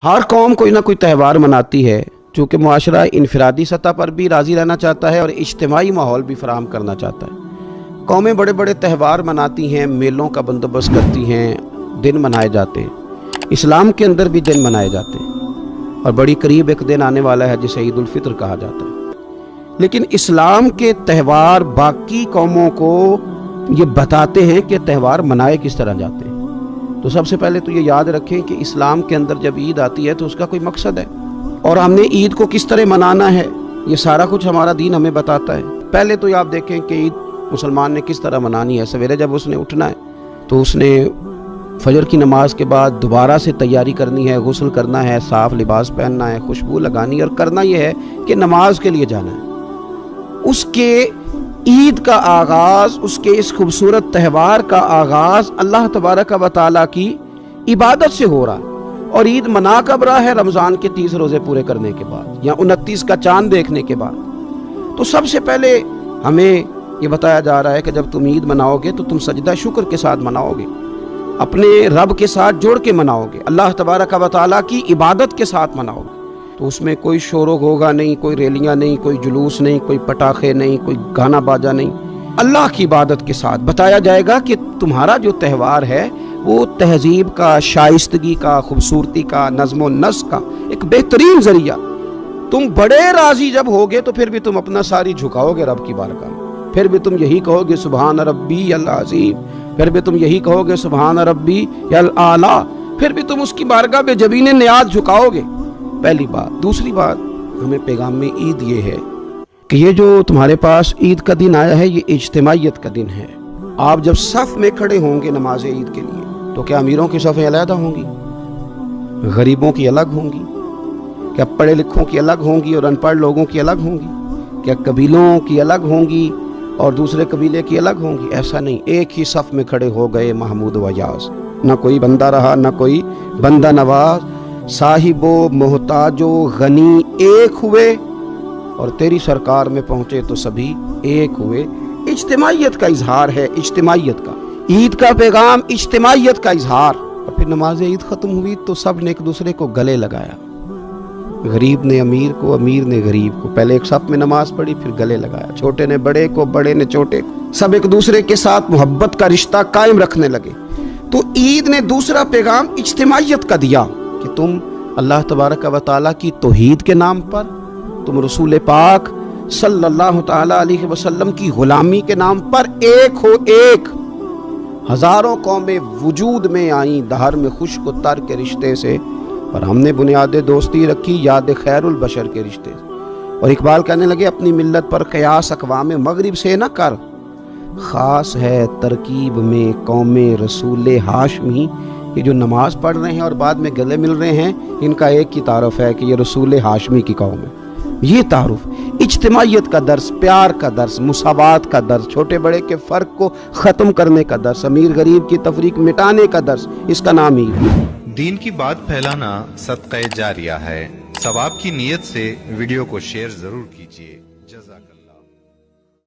हर कौम कोई ना कोई त्यौहार मनाती है, चूँकि मुआशरा इनफरादी सतह पर भी राज़ी रहना चाहता है और इज्तिमाई माहौल भी फराहम करना चाहता है। कौमें बड़े बड़े त्यौहार मनाती हैं, मेलों का बंदोबस्त करती हैं, दिन मनाए जाते हैं। इस्लाम के अंदर भी दिन मनाए जाते हैं और बड़ी करीब एक दिन आने वाला है जिसे ईद उल फितर कहा जाता है। लेकिन इस्लाम के त्यौहार बाकी कौमों को ये बताते हैं कि त्यौहार मनाए किस तरह जाते हैं। तो सबसे पहले तो ये याद रखें कि इस्लाम के अंदर जब ईद आती है तो उसका कोई मकसद है और हमने ईद को किस तरह मनाना है, ये सारा कुछ हमारा दीन हमें बताता है। पहले तो ये आप देखें कि ईद मुसलमान ने किस तरह मनानी है। सवेरे जब उसने उठना है तो उसने फजर की नमाज के बाद दोबारा से तैयारी करनी है, गुस्ल करना है, साफ लिबास पहनना है, खुशबू लगानी है और करना यह है कि नमाज के लिए जाना है। उसके ईद का आगाज़, उसके इस खूबसूरत त्यौहार का आगाज़ अल्लाह तबारक व तआला की इबादत से हो रहा है। और ईद मना कब रहा है? रमज़ान के 30 रोज़े पूरे करने के बाद या 29 का चांद देखने के बाद। तो सबसे पहले हमें ये बताया जा रहा है कि जब तुम ईद मनाओगे तो तुम सजदा शुक्र के साथ मनाओगे, अपने रब के साथ जोड़ के मनाओगे, अल्लाह तबारक व तआला की इबादत के साथ मनाओगे। तो उसमें कोई शोर होगा नहीं, कोई रैलियां नहीं, कोई जुलूस नहीं, कोई पटाखे नहीं, कोई गाना बाजा नहीं। अल्लाह की इबादत के साथ बताया जाएगा कि तुम्हारा जो त्यौहार है वो तहजीब का, शाइस्तगी का, खूबसूरती का, नज़्म नस्क का एक बेहतरीन जरिया। तुम बड़े राजी जब होगे तो फिर भी तुम अपना सारी झुकाओगे रब की बारगाह में, फिर भी तुम यही कहोगे सुबहान रब्बी अल अज़ीम, फिर भी तुम यही कहोगे सुबहान रब्बी अल आला, फिर भी तुम उसकी बारगाह में जबीने नियाज झुकाओगे। पहली बात। दूसरी बात, हमें पैगाम में ईद ये है कि ये जो तुम्हारे पास ईद का दिन आया है ये इज्तिमाइयत का दिन है। आप जब सफ में खड़े होंगे नमाज ईद के लिए तो क्या अमीरों की सफ़ें अलग होंगी, गरीबों की अलग होंगी? क्या पढ़े लिखों की अलग होंगी और अनपढ़ लोगों की अलग होंगी? क्या कबीलों की अलग होंगी और दूसरे कबीले की अलग होंगी? ऐसा नहीं, एक ही सफ में खड़े हो गए महमूद वयाज। ना कोई बंदा रहा ना कोई बंदा नवाज, साहिबो मोहताजो गनी एक हुए और तेरी सरकार में पहुंचे तो सभी एक हुए। इज्तिमाइयत का इजहार है, इज्तिमाइयत का। ईद का पैगाम इज्तिमाइयत का इजहार। और फिर नमाज ईद खत्म हुई तो सब ने एक दूसरे को गले लगाया, गरीब ने अमीर को, अमीर ने गरीब को। पहले एक सफ में नमाज पढ़ी, फिर गले लगाया, छोटे ने बड़े को, बड़े ने छोटे को। सब एक दूसरे के साथ मोहब्बत का रिश्ता कायम रखने लगे। तो ईद ने दूसरा पैगाम इज्तिमाइयत का दिया कि तुम अल्लाह तबारक व तआला की तौहीद के नाम पर, तुम रसूल पाक सल्लल्लाहु तआला अलैहि वसल्लम की गुलामी के नाम पर एक हो एक। हजारों कौमें वजूद में आई दहर में खुश को तर के रिश्ते से, और हमने बुनियाद दोस्ती रखी याद खैरुल बशर के रिश्ते से। और इकबाल कहने लगे अपनी मिल्लत पर क़यास अक़वाम मगरिब से न कर, ख़ास है तरकीब में कौमे रसूल हाशमी। ये जो नमाज पढ़ रहे हैं और बाद में गले मिल रहे हैं, इनका एक ही तारुफ है कि ये रसूल हाशमी की कौम है। ये तारुफ इज्तिमाइयत का दर्स, प्यार का दर्स, मुसावात का दर्स, छोटे बड़े के फ़र्क को ख़त्म करने का दर्स, अमीर गरीब की तफरीक मिटाने का दर्स, इसका नाम ईद है। दीन की बात फैलाना सदक़े जारिया है। सवाब की नीयत से वीडियो को शेयर जरूर कीजिए।